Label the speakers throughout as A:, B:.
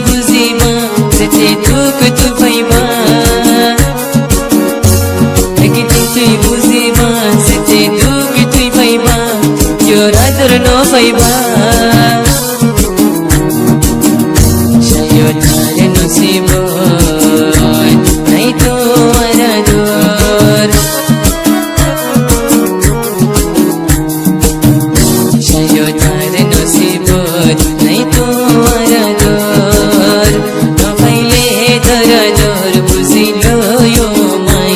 A: बुझिमा जति दुख तु भइमा एक दिन तुई बुझिमा जति दुख तुई भइमा यो रातर न भइमा शायो थारे नसीब नहीं तो मरादोर शायो थारे नसीब नहीं तो मरादोर नभइले दरादर बुझिलो यो माई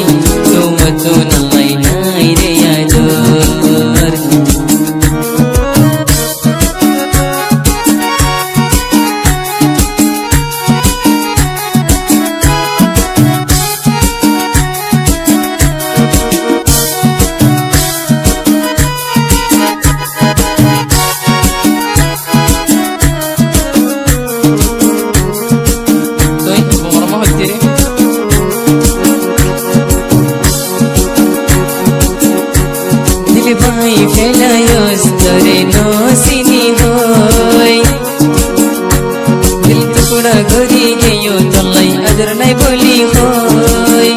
A: तुम तो नलाई नाइ रे यादोर भाई फैलायोस् तोरे नसिनी होय दिल टुक्रा गरी गयो तलाई आदर नै बोली होय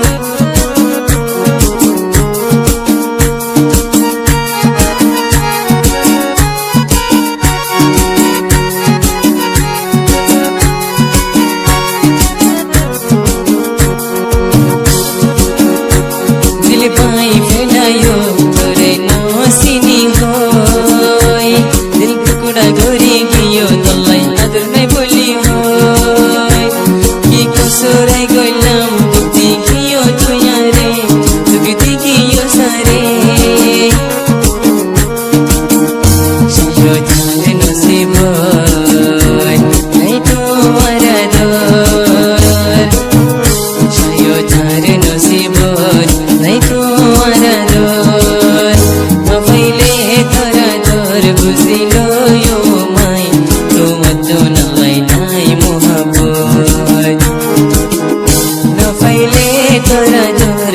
A: दिल भाई फैलायो नसिनी होय दिल टुक्रा गरी गयो तलाई आदर नै बोली होय कि कसुरै गइलाम दुखी कियो तुया रे दुखी कियो सारे शायो थारे नसीब नहीं तो मरादोर शायो थारे नसीब नहीं तो मरादोर बुझिलो यो माई तुम तो नलाई नाइ मोहब्बत नफाइले तोरा जोर